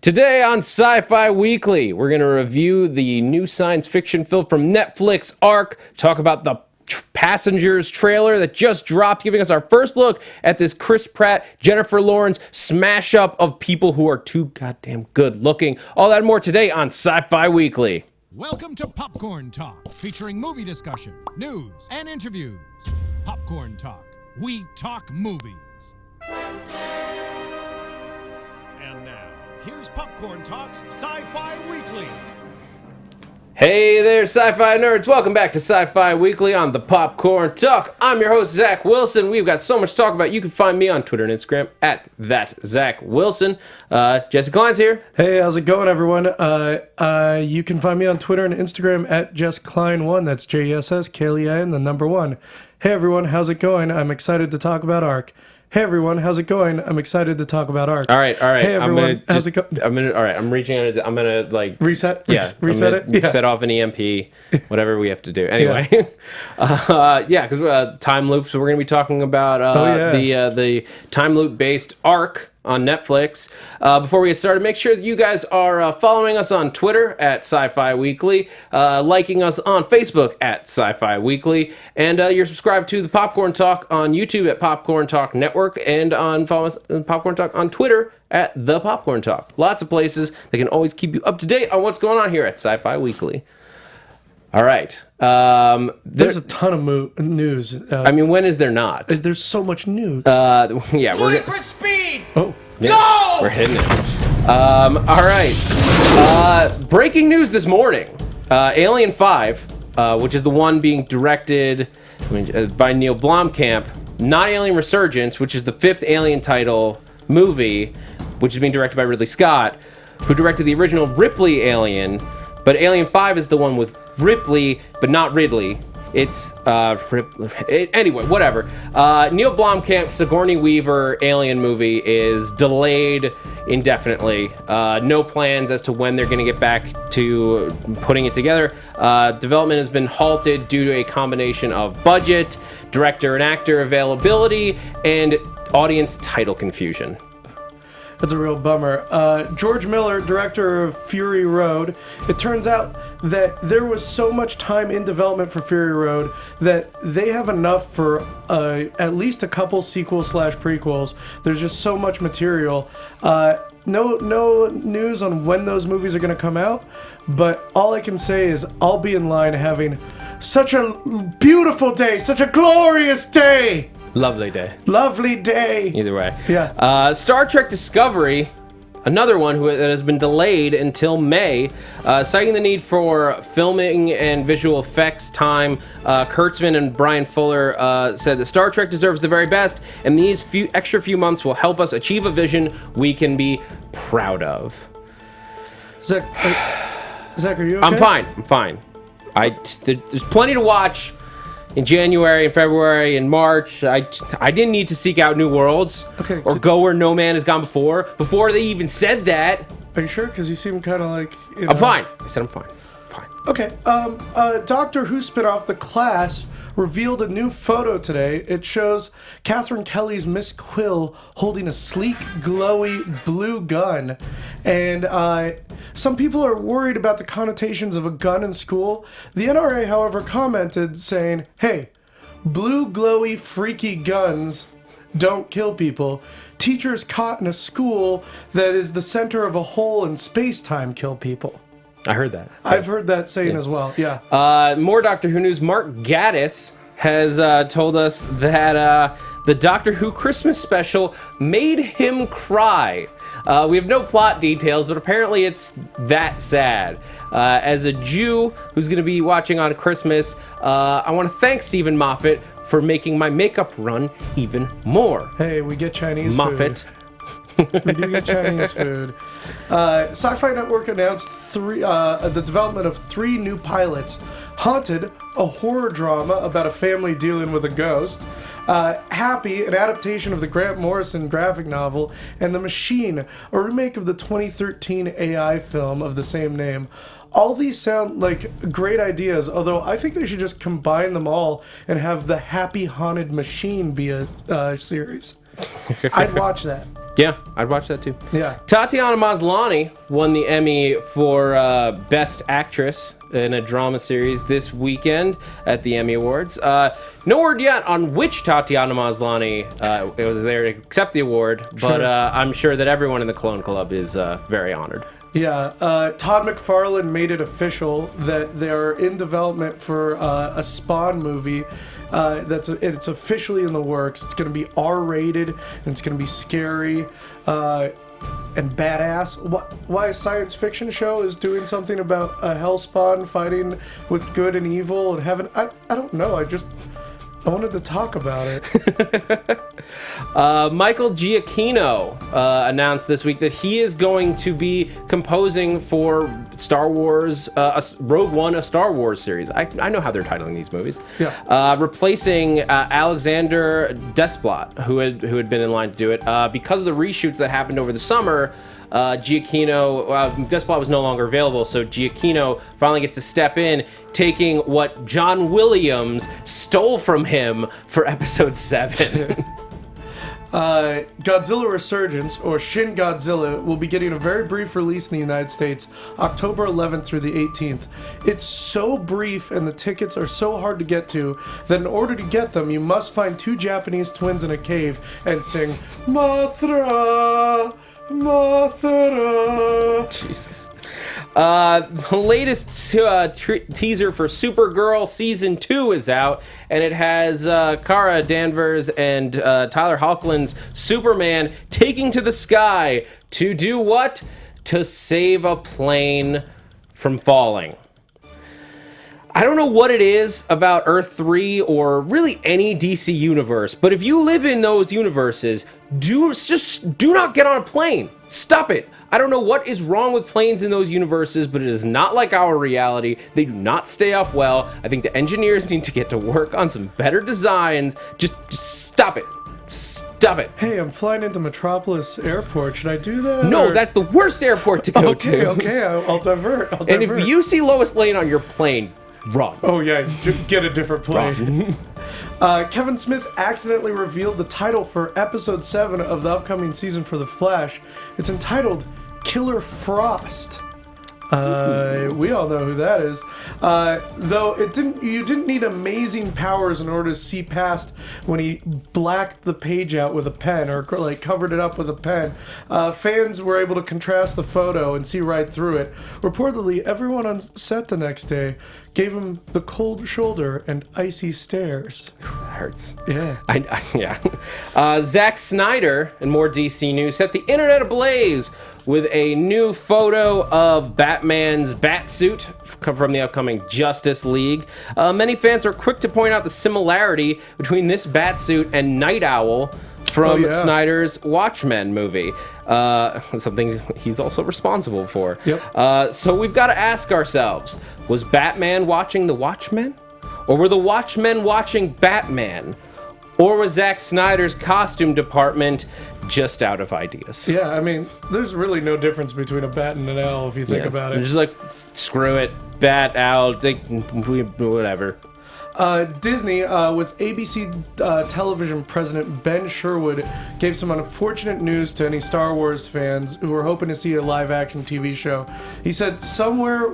Today on Sci-Fi Weekly, we're going to review the new science fiction film from Netflix, ARQ, talk about the Passengers trailer that just dropped, giving us our first look at this Chris Pratt, Jennifer Lawrence smash up of people who are too goddamn good looking. All that and more today on Sci-Fi Weekly. Welcome to Popcorn Talk, featuring movie discussion, news, and interviews. Popcorn Talk, we talk movies. And now, here's Popcorn Talk's Sci-Fi Weekly. Hey there, sci-fi nerds. Welcome back to Sci-Fi Weekly on the Popcorn Talk. I'm your host, Zach Wilson. We've got so much to talk about. You can find me on Twitter and Instagram at @ThatZachWilson. Jesse Klein's here. Hey, how's it going, everyone? You can find me on Twitter and Instagram at JessKlein1. That's JessKlein, the number 1. Hey, everyone, how's it going? I'm excited to talk about ARQ. Hey, everyone, how's it going? I'm excited to talk about ARQ. All right. Hey, everyone, how's it going? All right, I'm reaching out. I'm going to, Reset? Yeah. Reset it? Yeah. Set off an EMP, whatever we have to do. Anyway. Because time loops, so we're going to be talking about the time loop-based ARQ on Netflix. Before we get started, make sure that you guys are following us on Twitter at Sci-Fi Weekly, liking us on Facebook at Sci-Fi Weekly, and you're subscribed to the Popcorn Talk on YouTube at Popcorn Talk Network, and follow us on Popcorn Talk on Twitter at The Popcorn Talk. Lots of places that can always keep you up to date on what's going on here at Sci-Fi Weekly. All right. There's a ton of news. When is there not? There's so much news. Ludicrous speed! Oh, yeah, Go! We're hitting it. All right. Breaking news this morning. Alien 5, which is the one being directed by Neil Blomkamp, not Alien Resurgence, which is the 5th Alien title movie, which is being directed by Ridley Scott, who directed the original Ripley Alien, but Alien 5 is the one with Ripley, but not Ridley. It's, anyway, whatever. Neil Blomkamp's Sigourney Weaver Alien movie is delayed indefinitely. No plans as to when they're going to get back to putting it together. Development has been halted due to a combination of budget, director and actor availability, and audience title confusion. That's a real bummer. George Miller, director of Fury Road, it turns out that there was so much time in development for Fury Road that they have enough for at least a couple sequels/prequels. There's just so much material. No news on when those movies are going to come out, but all I can say is I'll be in line having such a beautiful day, such a glorious day. Lovely day. Lovely day. Either way. Yeah. Star Trek Discovery, another one that has been delayed until May, citing the need for filming and visual effects time. Kurtzman and Brian Fuller said that Star Trek deserves the very best, and these extra few months will help us achieve a vision we can be proud of. Zach, are you okay? I'm fine. There's plenty to watch. In January and February and March, I didn't need to seek out new worlds or go where no man has gone before they even said that. Are you sure? Because you seem kind of like... I'm fine. I said I'm fine. Okay. Doctor Who spinoff The Class revealed a new photo today. It shows Catherine Kelly's Miss Quill holding a sleek, glowy blue gun. And some people are worried about the connotations of a gun in school. The NRA, however, commented saying, hey, blue, glowy, freaky guns don't kill people. Teachers caught in a school that is the center of a hole in space-time kill people. I heard that. I've heard that saying as well, yeah. More Doctor Who news. Mark Gatiss has told us that the Doctor Who Christmas special made him cry. We have no plot details, but apparently it's that sad. As a Jew who's going to be watching on Christmas, I want to thank Stephen Moffat for making my makeup run even more. Hey, we get Chinese Moffat. food. We do get Chinese food. Sci-Fi Network announced the development of 3 new pilots. Haunted, a horror drama about a family dealing with a ghost. Happy, an adaptation of the Grant Morrison graphic novel. And The Machine, a remake of the 2013 AI film of the same name. All these sound like great ideas, although I think they should just combine them all and have the Happy Haunted Machine be a series. I'd watch that. Yeah, I'd watch that too. Yeah. Tatiana Maslany won the Emmy for Best Actress in a Drama Series this weekend at the Emmy Awards. No word yet on which Tatiana Maslany it was there to accept the award, but I'm sure that everyone in the Clone Club is very honored. Yeah, Todd McFarlane made it official that they're in development for a Spawn movie. It's officially in the works. It's going to be R-rated, and it's going to be scary and badass. Why a science fiction show is doing something about a hellspawn fighting with good and evil and heaven? I don't know. I wanted to talk about it. Michael Giacchino announced this week that he is going to be composing for Star Wars, Rogue One, a Star Wars series. I know how they're titling these movies. Yeah. Replacing Alexander Desplat, who had been in line to do it. Because of the reshoots that happened over the summer, Desplat was no longer available, so Giacchino finally gets to step in, taking what John Williams stole from him for Episode 7. Godzilla Resurgence, or Shin Godzilla, will be getting a very brief release in the United States, October 11th through the 18th. It's so brief and the tickets are so hard to get to that in order to get them, you must find two Japanese twins in a cave and sing Mothra! Mothra. Jesus. The latest teaser for Supergirl Season 2 is out, and it has Kara Danvers and Tyler Hoechlin's Superman taking to the sky to do what? To save a plane from falling. I don't know what it is about Earth 3 or really any DC universe, but if you live in those universes, do not get on a plane. Stop it. I don't know what is wrong with planes in those universes, but it is not like our reality. They do not stay up well. I think the engineers need to get to work on some better designs. Just stop it. Stop it. Hey, I'm flying into Metropolis Airport. Should I do that? No, or... that's the worst airport to go to. Okay, I'll divert. And if you see Lois Lane on your plane, run. Oh yeah, just get a different plane. Kevin Smith accidentally revealed the title for episode 7 of the upcoming season for The Flash. It's entitled Killer Frost. We all know who that is. Though you didn't need amazing powers in order to see past when he blacked the page out with a pen or like covered it up with a pen. Fans were able to contrast the photo and see right through it. Reportedly, everyone on set the next day gave him the cold shoulder and icy stares. Hurts. Yeah. Yeah. Zack Sneider, and more DC news, set the internet ablaze with a new photo of Batman's Batsuit from the upcoming Justice League. Many fans are quick to point out the similarity between this Batsuit and Night Owl from Snyder's Watchmen movie. Something he's also responsible for. Yep. So we've got to ask ourselves, was Batman watching the Watchmen? Or were the Watchmen watching Batman? Or was Zack Snyder's costume department just out of ideas? Yeah, I mean, there's really no difference between a bat and an owl if you think about it. They're just like, screw it, bat, owl, whatever. Disney, with ABC television president Ben Sherwood, gave some unfortunate news to any Star Wars fans who were hoping to see a live-action TV show. He said, Somewhere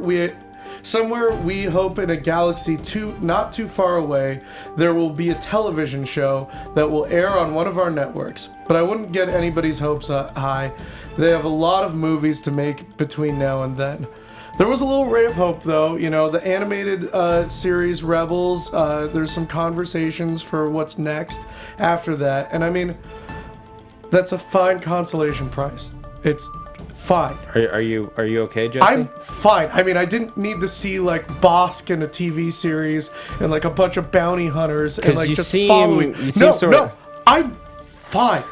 we hope in a galaxy not too far away, there will be a television show that will air on one of our networks. But I wouldn't get anybody's hopes high. They have a lot of movies to make between now and then. There was a little ray of hope, though. You know, the animated series Rebels, there's some conversations for what's next after that. And I mean, that's a fine consolation prize. It's fine. Are you okay, Jesse? I'm fine. I mean, I didn't need to see like Bosk in a TV series and like a bunch of bounty hunters and like just following. No, I'm fine.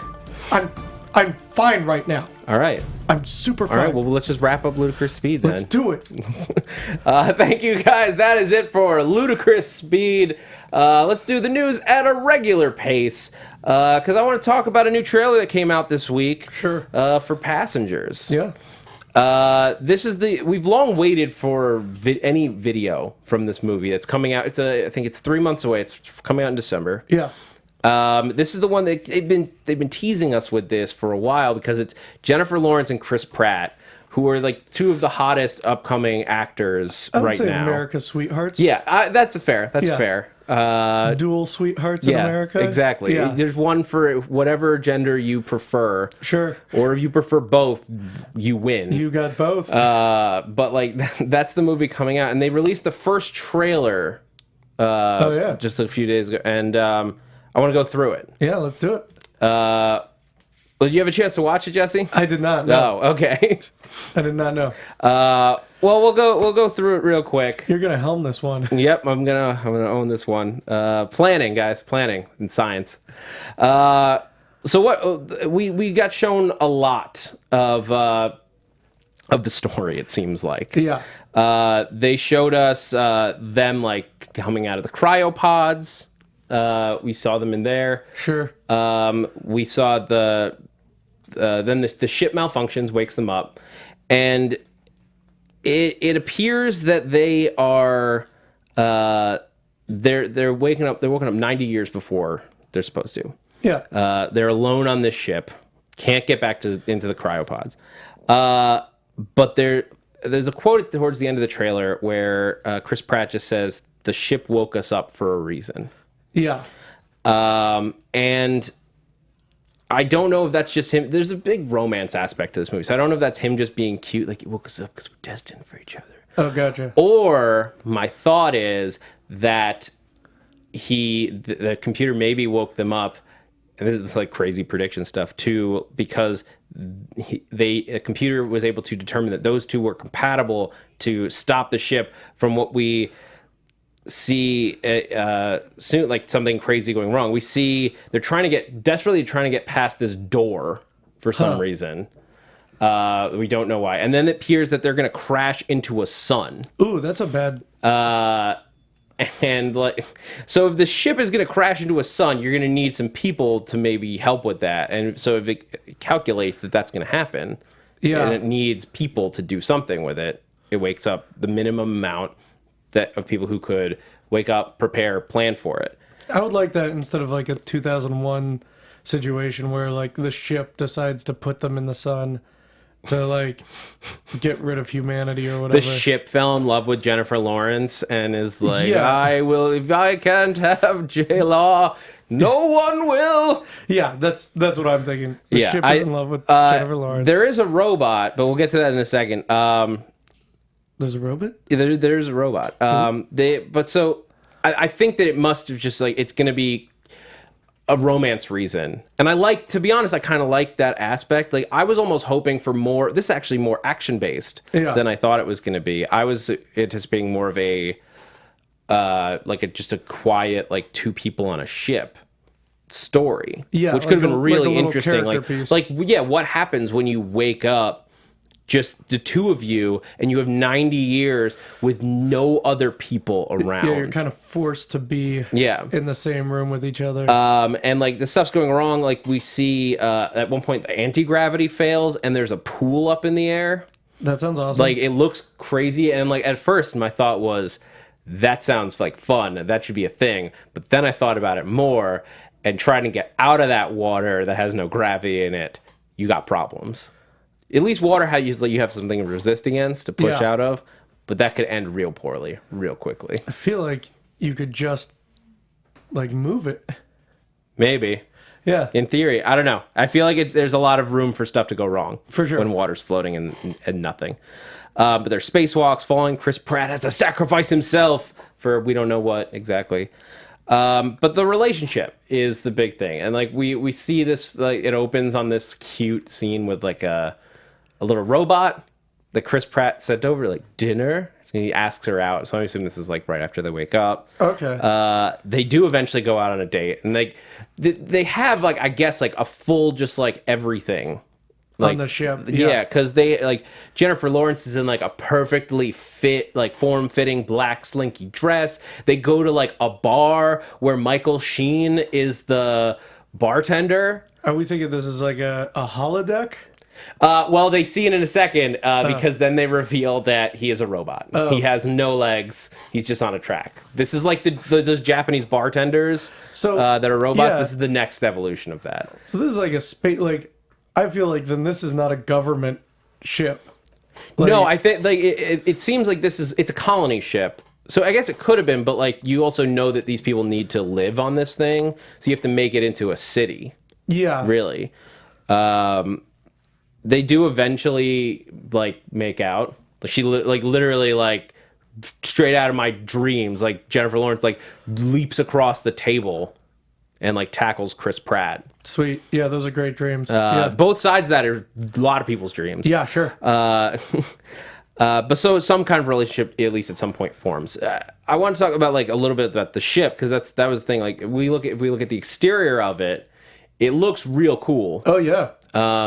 I'm fine right now. All right. I'm super fine. All right, well, let's just wrap up Ludicrous Speed then. Let's do it. Thank you, guys. That is it for Ludicrous Speed. Let's do the news at a regular pace, because I want to talk about a new trailer that came out this week. Sure. For Passengers. Yeah. We've long waited for any video from this movie that's coming out. I think it's 3 months away. It's coming out in December. Yeah. This is the one that they've been teasing us with this for a while because it's Jennifer Lawrence and Chris Pratt, who are like two of the hottest upcoming actors I would right say now. America's sweethearts. Yeah, that's fair. That's Yeah. fair. Dual sweethearts in America. Exactly. Yeah. There's one for whatever gender you prefer. Sure. Or if you prefer both, you win. You got both. But like that's the movie coming out, and they released the first trailer. Just a few days ago, and I want to go through it. Yeah, let's do it. Did you have a chance to watch it, Jesse? I did not know. Oh, okay. I did not know. Well, we'll go through it real quick. You're gonna helm this one. Yep, I'm gonna own this one. Planning, guys, planning and science. So what we got shown a lot of the story. It seems like. Yeah. They showed us them like coming out of the cryopods. We saw them in there. Sure. We saw then the ship malfunctions, wakes them up, and it appears that they are they're waking up. They're woken up 90 years before they're supposed to. Yeah. They're alone on this ship, can't get back into the cryopods. But there's a quote towards the end of the trailer where Chris Pratt just says, "The ship woke us up for a reason." Yeah. And I don't know if that's just him. There's a big romance aspect to this movie, so I don't know if that's him just being cute, like he woke us up because we're destined for each other. Oh, gotcha. Or my thought is that the computer maybe woke them up, and this is like crazy prediction stuff too, because a computer was able to determine that those two were compatible to stop the ship from what we see soon, like something crazy going wrong. We see they're desperately trying to get past this door for some reason. We don't know why. And then it appears that they're going to crash into a sun. Ooh, that's a bad. And like, so if the ship is going to crash into a sun, you're going to need some people to maybe help with that. And so if it calculates that that's going to happen, and it needs people to do something with it, it wakes up the minimum amount of people who could wake up, prepare, plan for it. I would like that instead of like a 2001 situation where like the ship decides to put them in the sun to like get rid of humanity or whatever. The ship fell in love with Jennifer Lawrence and is like, Yeah. I will, if I can't have J-Law, no one will. Yeah, that's what I'm thinking. The ship is in love with Jennifer Lawrence. There is a robot, but we'll get to that in a second. There's a robot? There's a robot. I think that it must have just like, it's going to be a romance reason. And to be honest, I kind of like that aspect. Like I was almost hoping for more, this is actually more action based than I thought it was going to be. I was anticipating more of a, just a quiet, like two people on a ship story. Yeah. Which could have been really like a interesting. piece. What happens when you wake up, just the two of you, and you have 90 years with no other people around. Yeah, you're kind of forced to be in the same room with each other. And like the stuff's going wrong. Like we see at one point the anti-gravity fails and there's a pool up in the air. That sounds awesome. Like it looks crazy. And like at first my thought was, that sounds like fun. That should be a thing. But then I thought about it more, and trying to get out of that water that has no gravity in it, you got problems. At least water, how you have something to resist against to push out of, but that could end real poorly, real quickly. I feel like you could just like move it. Maybe. Yeah. In theory, I don't know. I feel like there's a lot of room for stuff to go wrong. For sure. When water's floating and nothing. But there's spacewalks falling. Chris Pratt has to sacrifice himself for we don't know what exactly. But the relationship is the big thing. And like we see this, like it opens on this cute scene with like a little robot that Chris Pratt sent over, like dinner. And he asks her out. So I assume this is like right after they wake up. Okay. They do eventually go out on a date, and like they have like I guess like a full just like everything like, on the ship. Yeah, because they like Jennifer Lawrence is in like a perfectly fit, like form-fitting black slinky dress. They go to like a bar where Michael Sheen is the bartender. Are we thinking this is like a holodeck? Well, they see it in a second because then they reveal that he is a robot. He has no legs. He's just on a track. This is like those Japanese bartenders that are robots. Yeah. This is the next evolution of that. So this is like a space. Like, I feel like then this is not a government ship. Like, No, I think like it seems like it's a colony ship. So I guess it could have been, but like you also know that these people need to live on this thing, so you have to make it into a city. Yeah. Really. They do eventually like make out. She literally like straight out of my dreams, like Jennifer Lawrence like leaps across the table and like tackles Chris Pratt. Sweet. Yeah, those are great dreams. Both sides of that are a lot of people's dreams. Yeah, sure. But so some kind of relationship, at least at some point, forms. I want to talk about like a little bit about the ship because that was the thing. Like if we look at the exterior of it, it looks real cool. Oh yeah.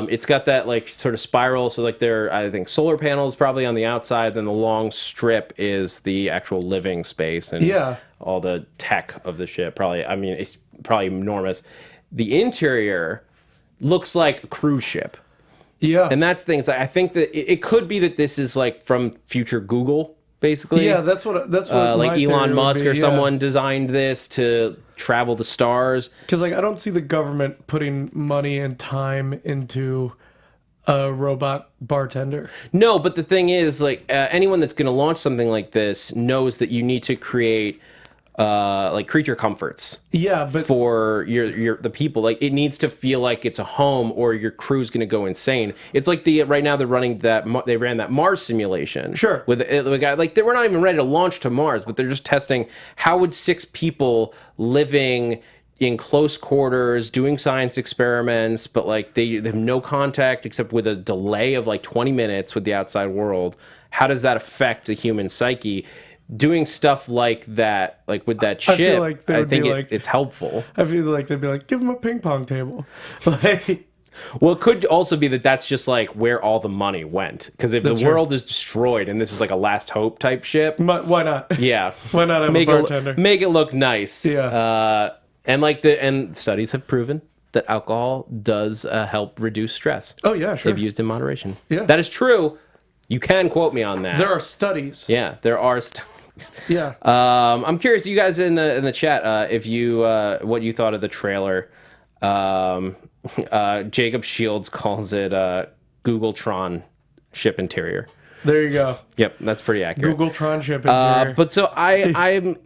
It's got that like sort of spiral. So like I think solar panels probably on the outside. Then the long strip is the actual living space and all the tech of the ship. Probably, I mean, it's probably enormous. The interior looks like a cruise ship. Yeah. And that's things. I think that it could be that this is like from future Google, basically. Yeah, that's what like my Elon theory Musk would be, or someone designed this to travel the stars. Because like I don't see the government putting money and time into a robot bartender. No, but the thing is, like anyone that's going to launch something like this knows that you need to create like creature comforts. Yeah, but for the people, like it needs to feel like it's a home, or your crew's going to go insane. It's like right now they ran that Mars simulation. Sure. With the guy, like we're not even ready to launch to Mars, but they're just testing how would 6 people living in close quarters doing science experiments, but like they have no contact except with a delay of like 20 minutes with the outside world. How does that affect the human psyche? Doing stuff like that, like with that ship, feel like they would think be like- it's helpful. I feel like they'd be like, give him a ping pong table. Like, Well, it could also be that that's just like where all the money went. Because if the That's true. world is destroyed and this is like a last hope type ship, why not? yeah, Why not have make a bartender? make it look nice. Yeah. And studies have proven that alcohol does help reduce stress Oh yeah, sure. if used in moderation. Yeah. That is true. You can quote me on that. There are studies. Yeah, there are studies. Yeah. I'm curious, you guys in the chat, if you what you thought of the trailer. Jacob Shields calls it Googletron ship interior. There you go. Yep, that's pretty accurate. Googletron ship interior. But so I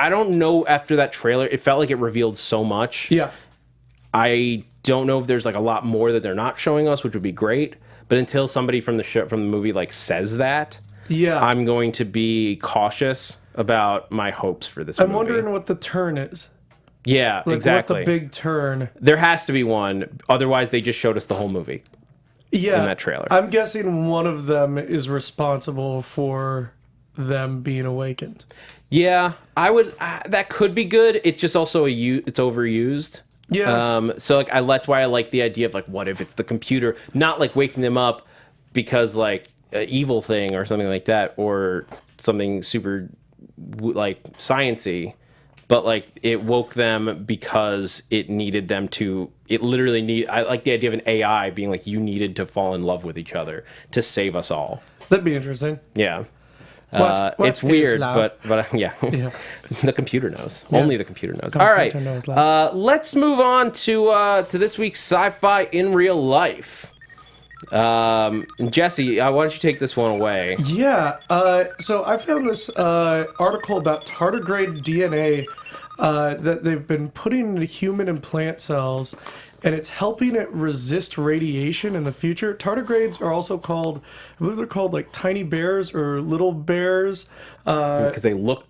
don't know. After that trailer, it felt like it revealed so much. yeah. I don't know if there's like a lot more that they're not showing us, which would be great. But until somebody from the movie like says that, Yeah. I'm going to be cautious about my hopes for this movie. I'm wondering what the turn is. Yeah, Like exactly. what the big turn. There has to be one. Otherwise, they just showed us the whole movie. Yeah. In that trailer. I'm guessing one of them is responsible for them being awakened. Yeah, I would. That could be good. It's just also it's overused. Yeah. So like, that's why I like the idea of like, what if it's the computer, not like waking them up because like an evil thing or something like that, or something super like science-y, but like it woke them because it needed them to. It literally I like the idea of an AI being like, you needed to fall in love with each other to save us all. That'd be interesting. Yeah. What It's is weird, love? but yeah. Yeah. The computer knows. Only the computer knows. All right. Computer knows love. Let's move on to this week's sci-fi in real life. Jesse, why don't you take this one away? Yeah. So I found this article about tardigrade DNA that they've been putting into human and plant cells, and it's helping it resist radiation in the future. Tardigrades are also called, I believe they're called like tiny bears or little bears. Because they look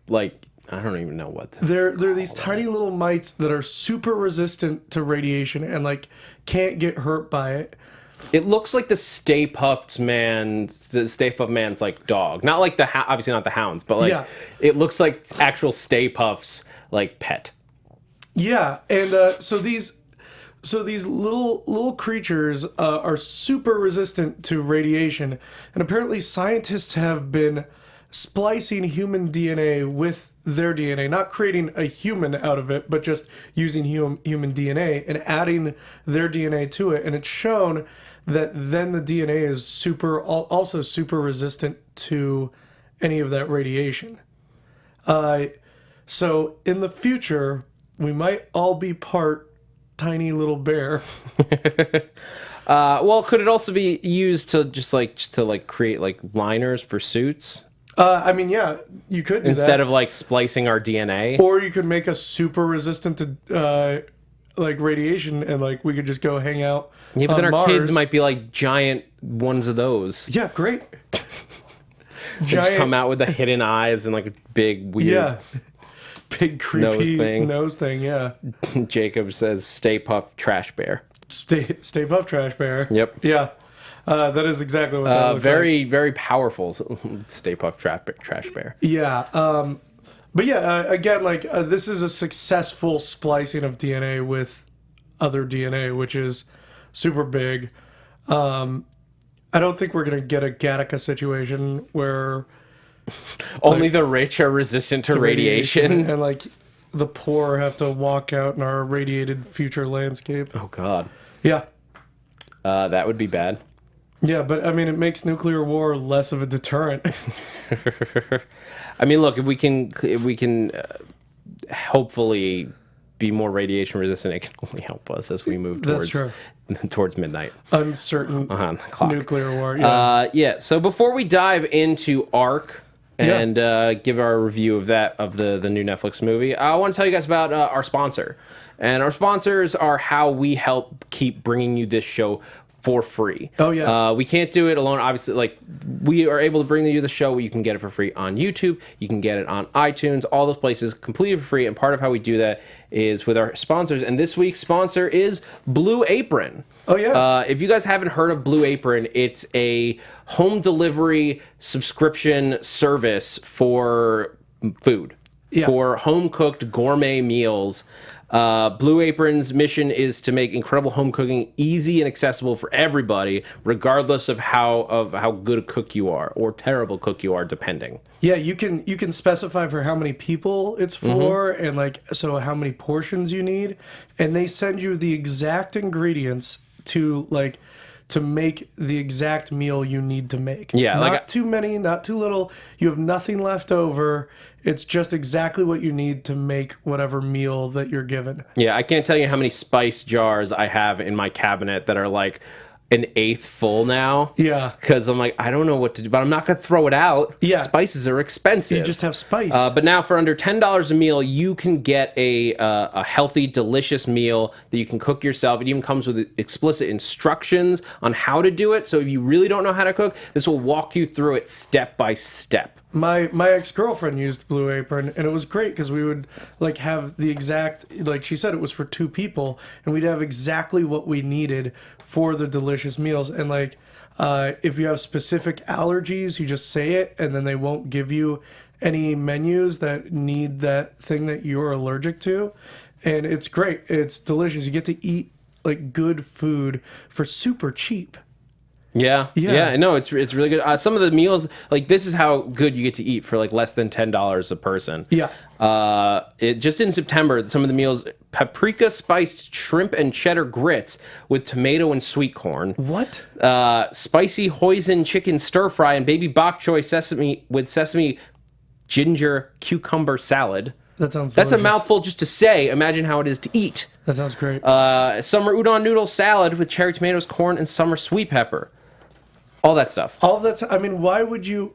like, I don't even know what. They're these tiny little mites that are super resistant to radiation and like can't get hurt by it. It looks like the Stay Puft Man's like dog, not like obviously not the hounds, but like Yeah. it looks like actual Stay Puft's like pet. Yeah, and so these little creatures are super resistant to radiation, and apparently scientists have been splicing human DNA with their DNA, not creating a human out of it, but just using human DNA and adding their DNA to it, and it's shown that then the DNA is also super resistant to any of that radiation. So in the future, we might all be part tiny little bear. Well, could it also be used to create like liners for suits I mean, yeah, you could do instead that. of like splicing our DNA? Or you could make us super resistant to like radiation, and like we could just go hang out. Yeah, but on then our Mars. kids might be like giant ones of those. Yeah, great. They just come out with the hidden eyes and like a big weird. Yeah. Big creepy nose thing. Yeah. Jacob says, "Stay Puft Trash Bear." Stay Puft Trash Bear. Yep. Yeah. That is exactly what that looks very, very powerful Stay Puft Trash Bear. Yeah. But yeah, again, like this is a successful splicing of DNA with other DNA, which is super big. I don't think we're going to get a Gattaca situation where only the rich are resistant to radiation. and like the poor have to walk out in our irradiated future landscape. Oh, God. Yeah. That would be bad. Yeah, but I mean, it makes nuclear war less of a deterrent. I mean, look, if we can hopefully be more radiation resistant, it can only help us as we move towards midnight. Uncertain clock. nuclear war. Yeah. Yeah. So before we dive into ARQ and give our review of the new Netflix movie, I want to tell you guys about our sponsor. And our sponsors are how we help keep bringing you this show for free. Oh, yeah. We can't do it alone. Obviously, like, we are able to bring you the show. You can get it for free on YouTube. You can get it on iTunes, all those places, completely for free. And part of how we do that is with our sponsors. And this week's sponsor is Blue Apron. Oh, yeah. If you guys haven't heard of Blue Apron, it's a home delivery subscription service for food, for home-cooked gourmet meals. Blue Apron's mission is to make incredible home cooking easy and accessible for everybody, regardless of how good a cook you are or terrible cook you are, depending. Yeah, you can specify for how many people it's for and like so how many portions you need, and they send you the exact ingredients to make the exact meal you need to make. Yeah, not too many, not too little. You have nothing left over. It's just exactly what you need to make whatever meal that you're given. Yeah, I can't tell you how many spice jars I have in my cabinet that are like an eighth full now. Yeah. Because I'm like, I don't know what to do, but I'm not going to throw it out. Yeah. Spices are expensive. You just have spice. But now for under $10 a meal, you can get a healthy, delicious meal that you can cook yourself. It even comes with explicit instructions on how to do it. So if you really don't know how to cook, this will walk you through it step by step. My ex-girlfriend used Blue Apron, and it was great because we would like have the exact, like she said, it was for 2 people, and we'd have exactly what we needed for the delicious meals. And like if you have specific allergies, you just say it, and then they won't give you any menus that need that thing that you're allergic to. And it's great. It's delicious. You get to eat like good food for super cheap. Yeah. No, it's really good. Some of the meals, like this is how good you get to eat for like less than $10 a person. Yeah. It just in September, some of the meals: paprika spiced shrimp and cheddar grits with tomato and sweet corn. What? Spicy hoisin chicken stir fry and baby bok choy sesame ginger cucumber salad. That sounds That's delicious. a mouthful just to say. Imagine how it is to eat. That sounds great. Summer udon noodle salad with cherry tomatoes, corn, and summer sweet pepper. All that stuff. All of that. I mean, why would you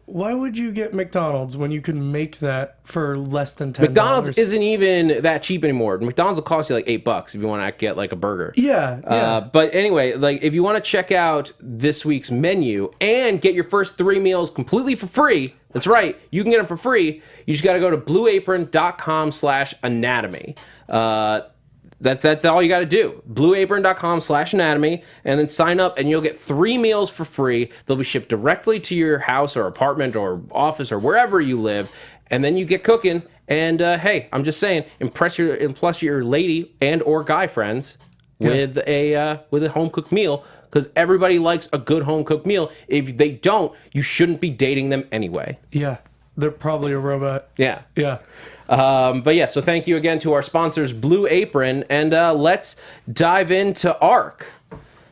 get McDonald's when you can make that for less than $10? McDonald's isn't even that cheap anymore. McDonald's will cost you like $8 if you want to get like a burger. Yeah. But anyway, like if you want to check out this week's menu and get your first 3 meals completely for free, that's right, you can get them for free. You just got to go to blueapron.com/anatomy. That's all you got to do. Blueapron.com/anatomy, and then sign up, and you'll get 3 meals for free. They'll be shipped directly to your house or apartment or office or wherever you live, and then you get cooking. And hey, I'm just saying, impress your lady and or guy friends with a home cooked meal, because everybody likes a good home cooked meal. If they don't, you shouldn't be dating them anyway. Yeah. They're probably a robot. Yeah. Yeah. But yeah, so thank you again to our sponsors, Blue Apron, and let's dive into ARQ.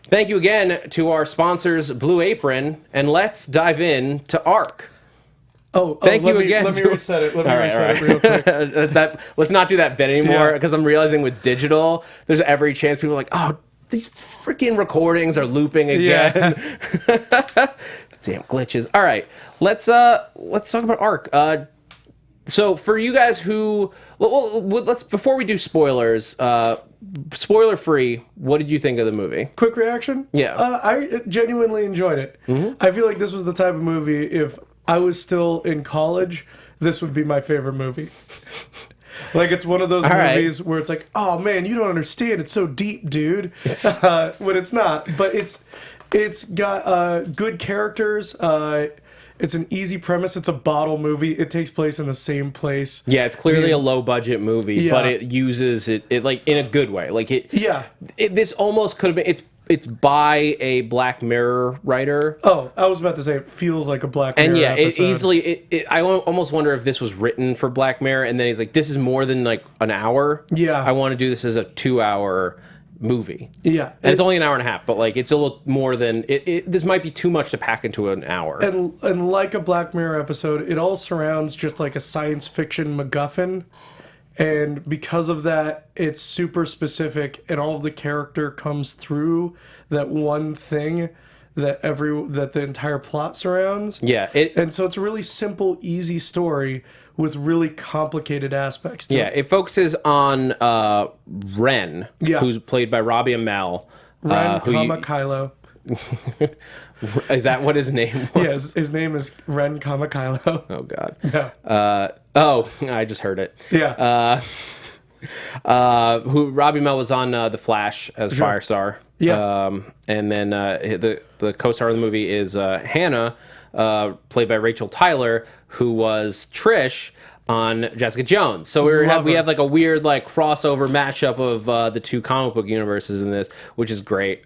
Thank you again to our sponsors, Blue Apron, and let's dive in to ARQ. Thank you again. Let me reset it. Let me reset it real quick. Let's not do that bit anymore, because I'm realizing with digital, there's every chance people are like, oh, these freaking recordings are looping again. Yeah. Damn glitches. All right, let's talk about ARQ. So for you guys who, let's before we do spoilers, spoiler free, what did you think of the movie? Quick reaction? Yeah. I genuinely enjoyed it. Mm-hmm. I feel like this was the type of movie, if I was still in college, this would be my favorite movie. Like, it's one of those movies where it's like, oh man, you don't understand. It's so deep, dude. When it's not. But it's got good characters. It's an easy premise. It's a bottle movie. It takes place in the same place. Yeah, it's clearly a low budget movie, but it uses it like in a good way. Like this almost could have been. It's by a Black Mirror writer. Oh, I was about to say it feels like a Black Mirror episode. I almost wonder if this was written for Black Mirror, and then he's like, this is more than like an hour. Yeah. I want to do this as a 2-hour movie. Yeah. And it's only an hour and a half, but like it's a little more than this might be too much to pack into an hour. And like a Black Mirror episode, it all surrounds just like a science fiction MacGuffin. And because of that, it's super specific, and all of the character comes through that one thing that the entire plot surrounds. Yeah, and so it's a really simple, easy story with really complicated aspects to it. Yeah, it focuses on Ren, who's played by Robbie Amell. Ren, Kylo. Is that what his name was? Yes, his name is Ren, Kylo. Oh, God. Yeah. I just heard it. Yeah. Who Robbie Amell was on The Flash as Firestar. Yeah. And then the co-star of the movie is Hannah, played by Rachel Tyler, who was Trish on Jessica Jones. So we have like a weird like crossover mashup of the two comic book universes in this, which is great.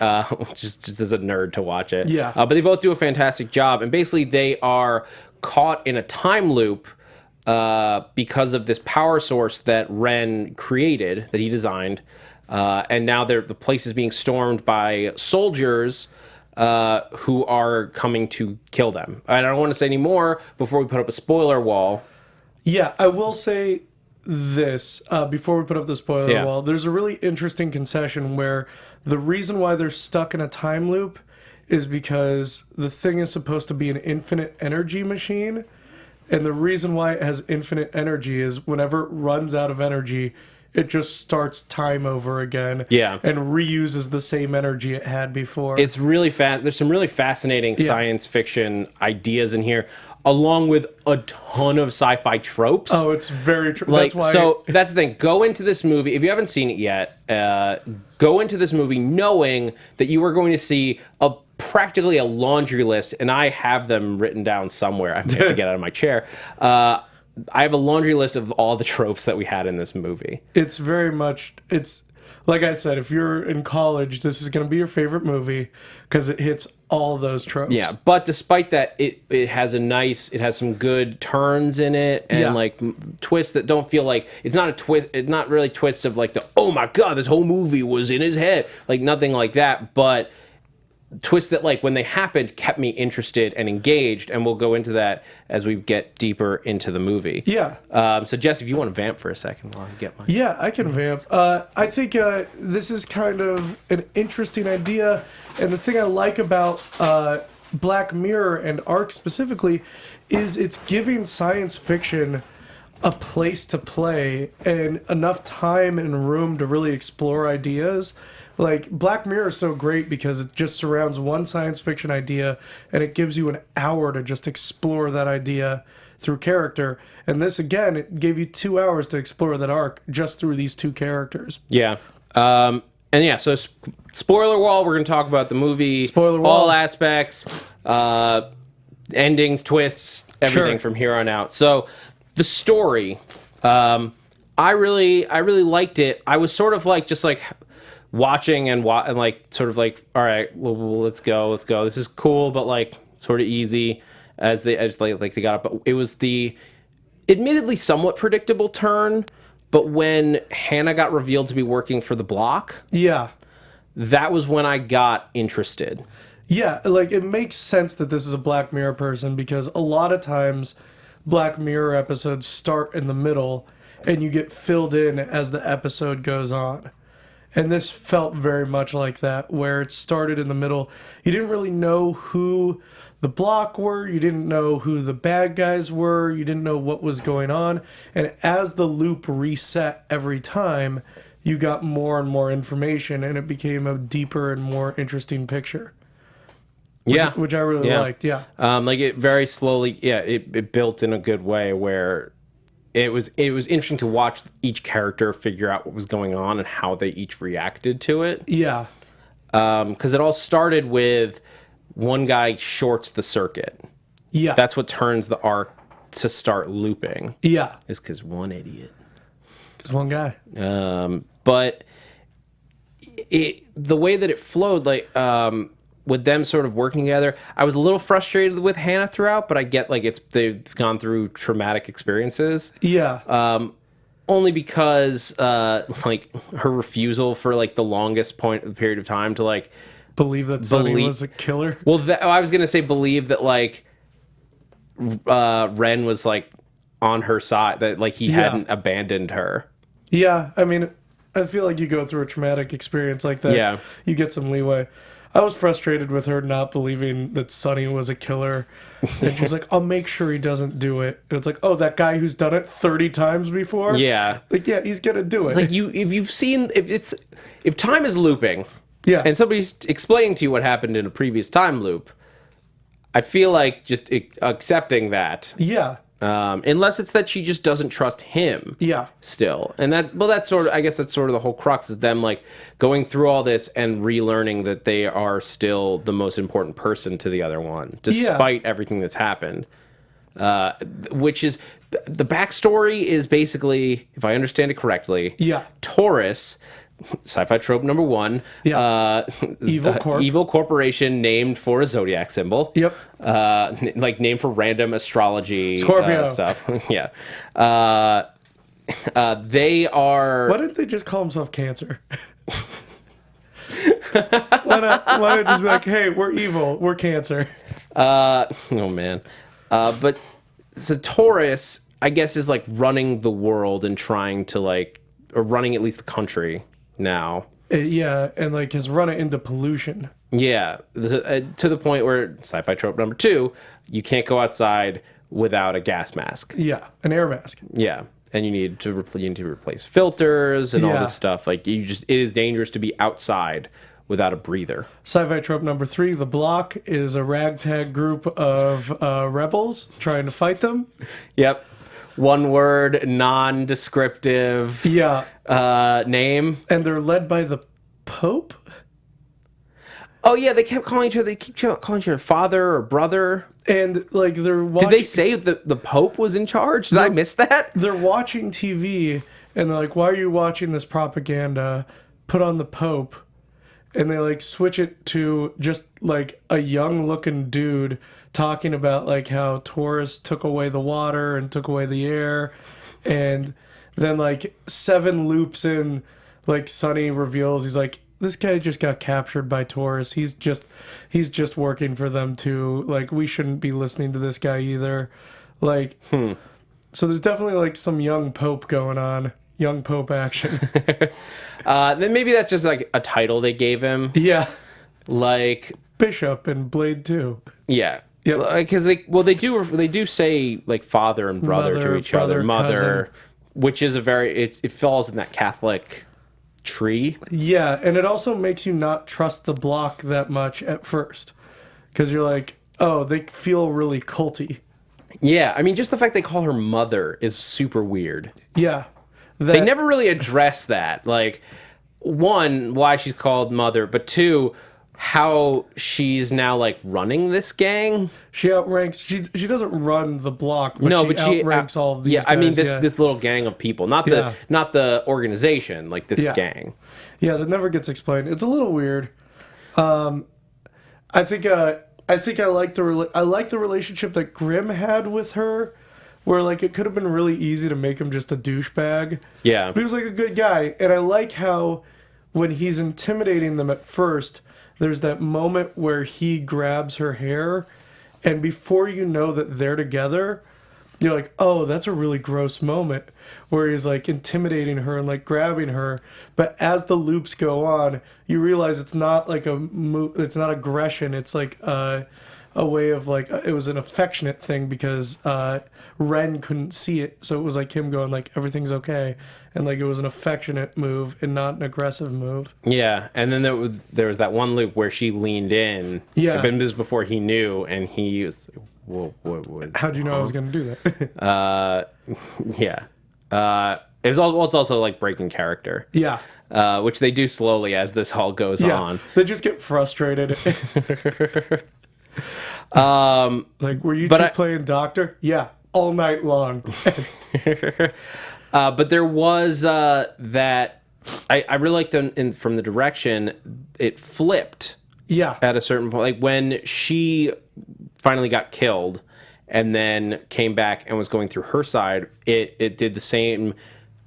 Just as a nerd to watch it. Yeah. But they both do a fantastic job, and basically they are caught in a time loop because of this power source that Ren created, that he designed, and now the place is being stormed by soldiers who are coming to kill them. And I don't want to say any more before we put up a spoiler wall. Yeah, I will say this before we put up the spoiler wall. There's a really interesting concession where the reason why they're stuck in a time loop is because the thing is supposed to be an infinite energy machine. And the reason why it has infinite energy is whenever it runs out of energy, it just starts time over again. Yeah. And reuses the same energy it had before. It's really fast. There's some really fascinating science fiction ideas in here, along with a ton of sci-fi tropes. Oh, it's very true. Like, so that's the thing. Go into this movie, if you haven't seen it yet, go into this movie knowing that you are going to see practically a laundry list, and I have them written down somewhere. I have to get out of my chair. I have a laundry list of all the tropes that we had in this movie. It's very much, it's like I said, if you're in college, this is going to be your favorite movie because it hits all those tropes. Yeah, but despite that, it has some good turns in it, and like twists that don't feel like it's not a twist. It's not really twists of like oh my god, this whole movie was in his head, like nothing like that. But twists that like when they happened kept me interested and engaged, and we'll go into that as we get deeper into the movie. Yeah. So Jess, if you want to vamp for a second while I get my... Yeah, I can vamp. I think this is kind of an interesting idea, and the thing I like about Black Mirror and ARQ specifically is it's giving science fiction a place to play and enough time and room to really explore ideas. Like, Black Mirror is so great because it just surrounds one science fiction idea and it gives you an hour to just explore that idea through character. And this, again, it gave you 2 hours to explore that arc just through these two characters. Yeah. And yeah, so spoiler wall, we're going to talk about the movie. Spoiler wall. All aspects, endings, twists, everything from here on out. So the story, I really liked it. I was sort of like, just like... watching and like sort of like, all right, well, let's go. This is cool, but like sort of easy as they got up. But it was the admittedly somewhat predictable turn. But when Hannah got revealed to be working for the block, that was when I got interested. Yeah, like it makes sense that this is a Black Mirror person because a lot of times Black Mirror episodes start in the middle and you get filled in as the episode goes on. And this felt very much like that, where it started in the middle. You didn't really know who the block were, you didn't know who the bad guys were, you didn't know what was going on. And as the loop reset every time, you got more and more information, and it became a deeper and more interesting picture. Which I really liked, like it very slowly, it built in a good way where it was interesting to watch each character figure out what was going on and how they each reacted to it. Yeah. Because it all started with one guy shorts the circuit. Yeah. That's what turns the arc to start looping. Yeah. Is because one idiot. Because one guy. But the way that it flowed, like, with them sort of working together, I was a little frustrated with Hannah throughout, but I get like they've gone through traumatic experiences. Yeah. Only because like her refusal for like the longest period of time to like believe that Sonny was a killer. Well, I was gonna say believe that like Ren was like on her side, that like he hadn't abandoned her. Yeah, I mean, I feel like you go through a traumatic experience like that. Yeah, you get some leeway. I was frustrated with her not believing that Sonny was a killer. And she's like, I'll make sure he doesn't do it. And it's like, oh, that guy who's done it 30 times before? Yeah. Like, yeah, he's going to do it. It's like if time is looping, and somebody's explaining to you what happened in a previous time loop, I feel like just accepting that. Yeah. Unless it's that she just doesn't trust him. Yeah. Still. And that's sort of, I guess that's sort of the whole crux, is them like going through all this and relearning that they are still the most important person to the other one, despite everything that's happened. Which is, the backstory is basically, if I understand it correctly, Taurus, sci-fi trope number 1. Evil corporation named for a zodiac symbol. Yep. Like named for random astrology Scorpio stuff. Yeah. They are. Why didn't they just call themselves Cancer? Why not just be like, hey, we're evil, we're Cancer? Oh man. But so Taurus, I guess, is like running the world and trying to or running at least the country now. And like has run it into pollution. Yeah, to the point where sci-fi trope number 2, you can't go outside without a gas mask. Yeah, an air mask. Yeah, and you need to replace filters and all this stuff. Like it is dangerous to be outside without a breather. Sci-fi trope number 3, the block is a ragtag group of rebels trying to fight them. Yep. One word, non-descriptive. Name. And they're led by the Pope? Oh yeah, they keep calling each other father or brother. And like they're watching. Did they say that the Pope was in charge? Did I miss that? They're watching TV and they're like, why are you watching this propaganda? Put on the Pope. And they like switch it to just like a young looking dude talking about like how Taurus took away the water and took away the air. And then like 7 loops in, like Sonny reveals, he's like, this guy just got captured by Taurus. He's just working for them too. Like, we shouldn't be listening to this guy either. Like, so there's definitely like some young Pope going on. Young Pope action. Then maybe that's just like a title they gave him. Yeah. Like Bishop in Blade 2. Yeah. Yeah. Because they do say like father and brother to each other. Mother, cousin. Which is it falls in that Catholic tree. Yeah, and it also makes you not trust the block that much at first. Because you're like, oh, they feel really culty. Yeah, I mean, just the fact they call her mother is super weird. Yeah. They never really address that. Like, 1, why she's called mother, but 2, how she's now like running this gang. She outranks. She doesn't run the block, but she outranks all of these. Yeah, guys. I mean this little gang of people, not the organization, like this gang. Yeah, that never gets explained. It's a little weird. I think I like the relationship that Grimm had with her, where like it could have been really easy to make him just a douchebag. Yeah, but he was like a good guy, and I like how when he's intimidating them at first, there's that moment where he grabs her hair, and before you know that they're together, you're like, oh, that's a really gross moment, where he's like intimidating her and like grabbing her. But as the loops go on, you realize it's not like it's not aggression. It's like a way of like, it was an affectionate thing because Ren couldn't see it, so it was like him going like, everything's okay, and like it was an affectionate move and not an aggressive move. Yeah, and then there was that one loop where she leaned in. Yeah, but this was before he knew, and he was. What? How'd you know I was going to do that? Yeah. It's also like breaking character. Yeah. Which they do slowly as this all goes on. They just get frustrated. Like, were you two playing doctor? Yeah, all night long. But there was that I really liked from the direction it flipped. Yeah. At a certain point, like when she finally got killed and then came back and was going through her side, it did the same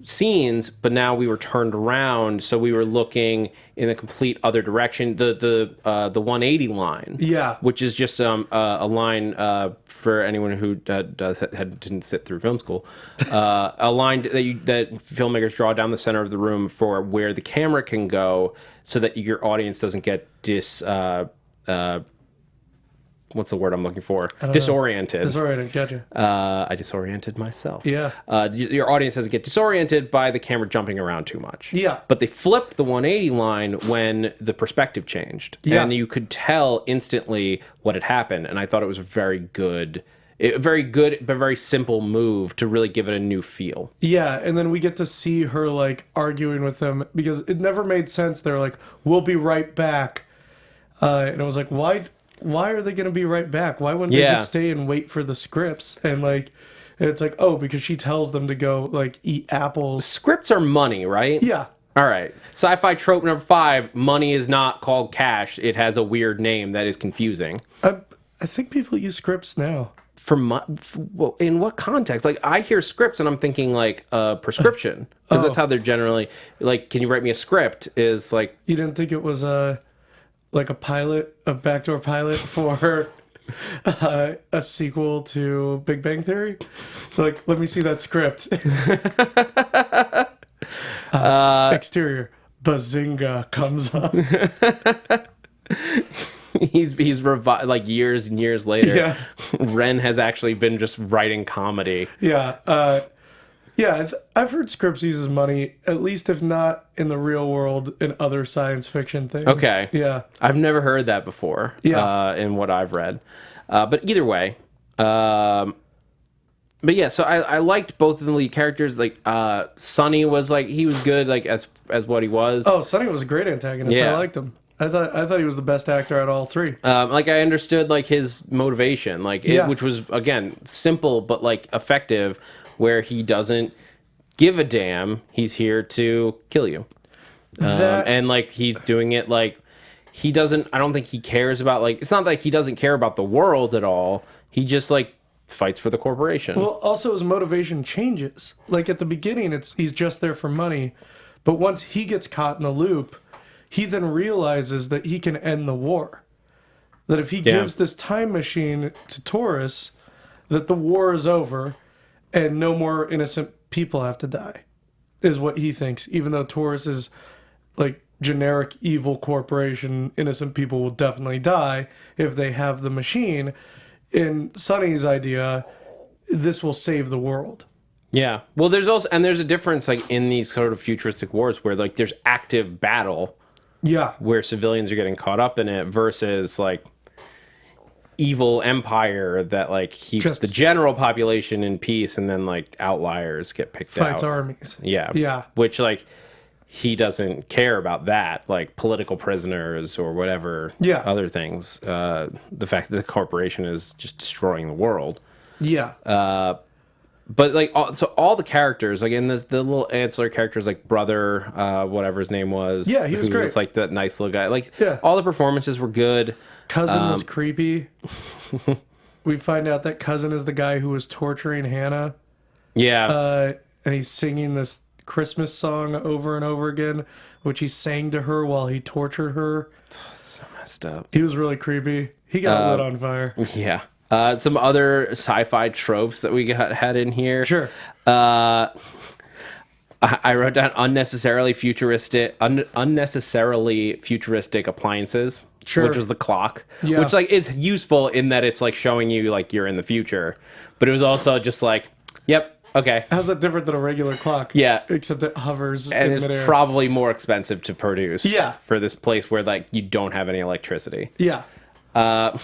scenes, but now we were turned around, so we were looking in a complete other direction. The 180 line, yeah, which is just a line for anyone who didn't sit through film school, a line that filmmakers draw down the center of the room for where the camera can go, so that your audience doesn't get what's the word I'm looking for? Disoriented. Disoriented, gotcha. I disoriented myself. Yeah. Your audience doesn't get disoriented by the camera jumping around too much. Yeah. But they flipped the 180 line when the perspective changed. Yeah. And you could tell instantly what had happened. And I thought it was a very good but very simple move to really give it a new feel. Yeah, and then we get to see her like arguing with them because it never made sense. They're like, "We'll be right back," and I was like, "Why are they going to be right back? Why wouldn't they just stay and wait for the scripts?" And like, it's like, oh, because she tells them to go like eat apples. Scripts are money, right? Yeah. All right. Sci-fi trope number 5: money is not called cash. It has a weird name that is confusing. I think people use scripts now. In what context? Like, I hear scripts and I'm thinking like a prescription, because that's how they're generally like. Can you write me a script? Is like, you didn't think it was like a backdoor pilot for a sequel to Big Bang Theory? Like, let me see that script. Exterior, Bazinga comes up. he's revived like years and years later. Yeah. Ren has actually been just writing comedy. Yeah. I've heard scripts uses money, at least if not in the real world, in other science fiction things. Okay. Yeah. I've never heard that before. Yeah. In what I've read. But either way. But yeah, so I liked both of the lead characters. Like Sonny was like, he was good like as what he was. Oh, Sonny was a great antagonist. Yeah. I liked him. I thought he was the best actor out of all three. Like I understood like his motivation, like which was again simple but like effective, where he doesn't give a damn. He's here to kill you, and like he's doing it like he doesn't. I don't think he cares about like. It's not like he doesn't care about the world at all. He just like fights for the corporation. Well, also his motivation changes. Like at the beginning, he's just there for money, but once he gets caught in the loop, he then realizes that he can end the war. That if he gives this time machine to Taurus, that the war is over and no more innocent people have to die, is what he thinks. Even though Taurus is like generic evil corporation, innocent people will definitely die if they have the machine. In Sonny's idea, this will save the world. Yeah. Well, there's a difference like in these sort of futuristic wars where like there's active battle. Yeah. Where civilians are getting caught up in it versus like evil empire that like keeps the general population in peace, and then like outliers get picked out. Fights armies. Yeah. Yeah. Which like he doesn't care about that, like political prisoners or whatever other things. The fact that the corporation is just destroying the world. Yeah. But like all the characters, like in this, the little ancillary characters, like brother, whatever his name was, yeah, he was great. Was like that nice little guy. Like all the performances were good. Cousin was creepy. We find out that Cousin is the guy who was torturing Hannah. Yeah, and he's singing this Christmas song over and over again, which he sang to her while he tortured her. So messed up. He was really creepy. He got lit on fire. Yeah. Some other sci-fi tropes that we had in here. Sure. I wrote down unnecessarily futuristic appliances. Sure. Which was the clock. Yeah. Which like is useful in that it's like showing you like you're in the future. But it was also just like, yep, okay. How's that different than a regular clock? Yeah. Except it hovers And in it's midair. probably more expensive to produce. Yeah. For this place where like you don't have any electricity. Yeah. Time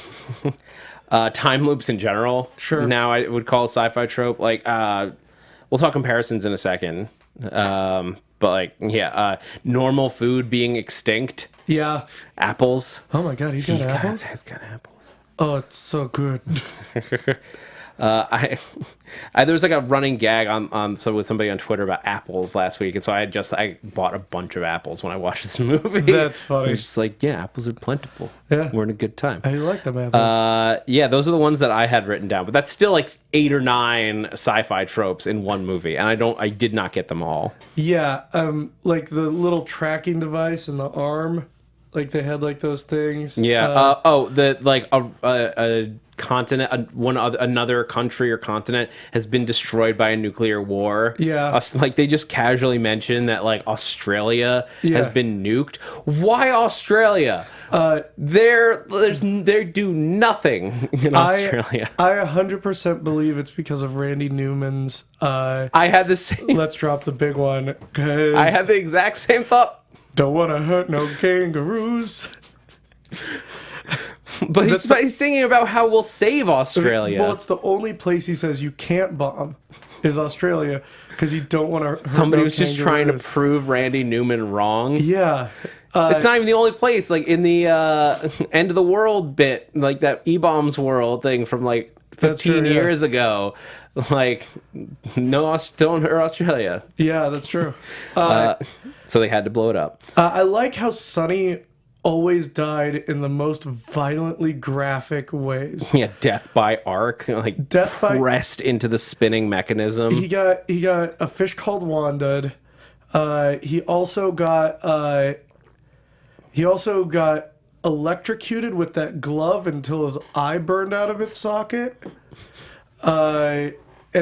loops in general. Sure. Now I would call a sci-fi trope. Like, we'll talk comparisons in a second. But like, yeah, normal food being extinct. Yeah. Apples. Oh my god, he's got apples? He's got apples. Oh, it's so good. I there was like a running gag with somebody on Twitter about apples last week, and so I bought a bunch of apples when I watched this movie. That's funny. It's just like, yeah, apples are plentiful. Yeah. We're in a good time. I like them apples. Yeah, those are the ones that I had written down, but that's still like 8 or 9 sci-fi tropes in one movie, and I did not get them all. Yeah, like the little tracking device in the arm, like they had like those things. Yeah. A continent, another country or continent has been destroyed by a nuclear war. Yeah. Like they just casually mention that like Australia has Yeah. been nuked. Why Australia? They do nothing in Australia. I 100% believe it's because of Randy Newman's. I had the same. Let's drop the big one. 'Cause I had the exact same thought. don't want to hurt no kangaroos. But he's singing about how we'll save Australia. Well, it's the only place he says you can't bomb is Australia because you don't want to hurt Somebody no was just trying to kangaroos. prove Randy Newman wrong. Yeah. It's not even the only place. Like in the end of the world bit, like that E-bombs world thing from like 15 true, yeah. years ago. Like, no, don't hurt Australia. Yeah, that's true. So they had to blow it up. I like how Sonny always died in the most violently graphic ways. Yeah, death by arc, like Death by- pressed into the spinning mechanism. He got a fish called Wanda'd. He also got electrocuted with that glove until his eye burned out of its socket. And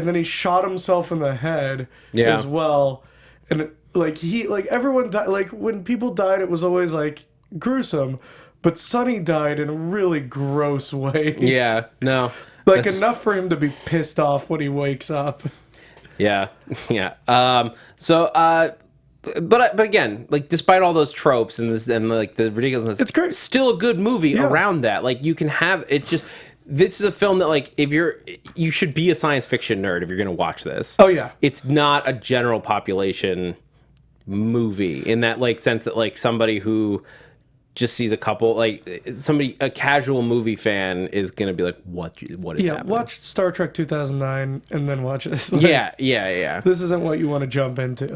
then he shot himself in the head as well. And everyone died. Like when people died, it was always like gruesome, but Sonny died in really gross ways. Yeah, no. Like enough for him to be pissed off when he wakes up. Yeah, yeah. But again, like despite all those tropes and like the ridiculousness, It's great. Still a good movie around that. Like you can have it's just this is a film that like if you should be a science fiction nerd if you're gonna watch this. Oh yeah. It's not a general population movie in that like sense that like somebody who just sees a couple like a casual movie fan is gonna be like what is happening? Watch Star Trek 2009 and then watch this. Yeah. This isn't what you want to jump into.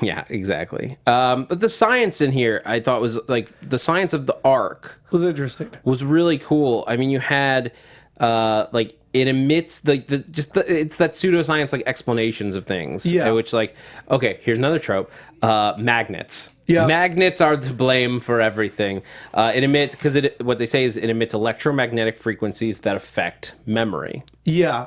Yeah, exactly. But the science in here, I thought was like the science of the ARQ was interesting. was really cool. I mean, you had like it emits it's that pseudoscience like explanations of things. Yeah. Which like okay, here's another trope. Magnets. Yeah. Magnets are to blame for everything. It emits what they say is it emits electromagnetic frequencies that affect memory. Yeah.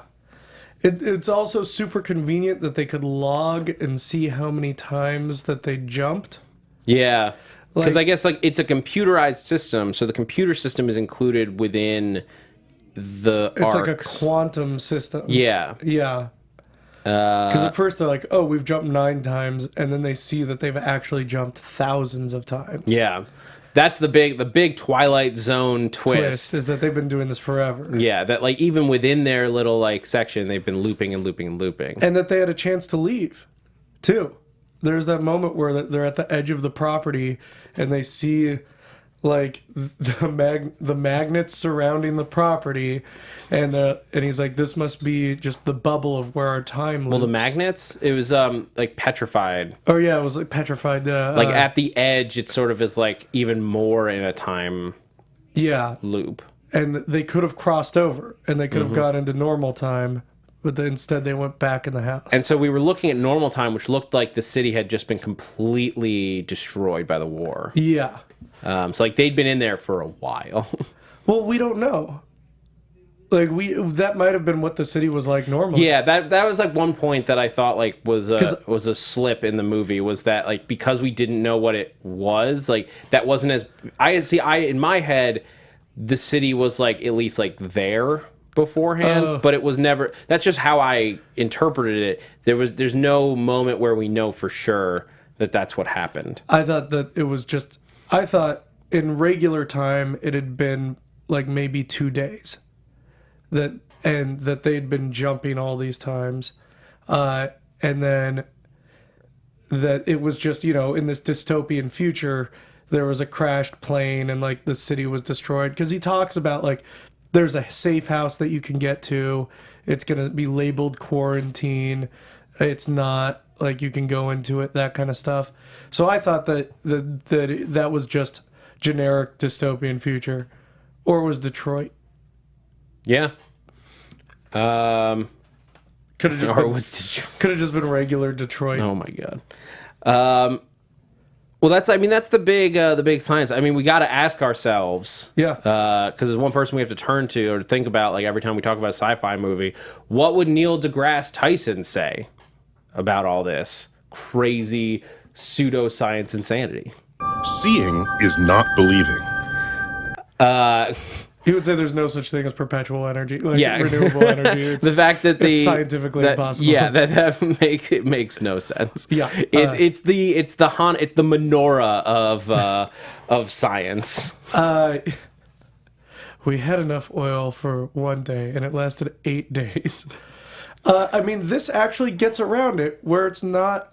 It's also super convenient that they could log and see how many times that they jumped. Yeah. Because Like- I guess like it's a computerized system, so the computer system is included within the It's arcs. like a quantum system. Yeah. Yeah. Because at first they're like, oh, we've jumped 9 times, and then they see that they've actually jumped thousands of times. Yeah. That's the big Twilight Zone Twist is that they've been doing this forever. Yeah, that like even within their little like section, they've been looping and looping and looping. And that they had a chance to leave, too. There's that moment where they're at the edge of the property, and they see like the magnets surrounding the property, and he's like, this must be just the bubble of where our time lives. Well, the magnets, it was like petrified. Oh yeah, it was like petrified. Like at the edge, it sort of is like even more in a time yeah, loop. and they could have crossed over, and they could have gone into normal time, but instead they went back in the house. And so we were looking at normal time, which looked like the city had just been completely destroyed by the war. Yeah. So like they'd been in there for a while. Well, we don't know. Like that might have been what the city was like normally. Yeah, that was like one point that I thought like was a slip in the movie, was that like because we didn't know what it was, like that wasn't as I in my head the city was like at least like there beforehand, but it was never. That's just how I interpreted it. There's no moment where we know for sure that that's what happened. I thought that it was just. I thought in regular time it had been like maybe 2 days. That they'd been jumping all these times, and then that it was just, you know, in this dystopian future there was a crashed plane and like the city was destroyed, because he talks about like there's a safe house that you can get to, it's gonna be labeled quarantine, it's not like you can go into it, that kind of stuff. So I thought that was just generic dystopian future, or was Detroit. Yeah. Could have just been regular Detroit. Oh my god. Well, that's the big science. I mean, we got to ask ourselves. Yeah. Because there's one person we have to turn to or think about, like every time we talk about a sci-fi movie. What would Neil deGrasse Tyson say about all this crazy pseudoscience insanity? Seeing is not believing. He would say there's no such thing as perpetual energy, like Yeah. renewable energy. It's, the fact that it's scientifically impossible. Yeah, that makes no sense. Yeah. It's the menorah of science. We had enough oil for 1 day, and it lasted 8 days. I mean, this actually gets around it, where it's not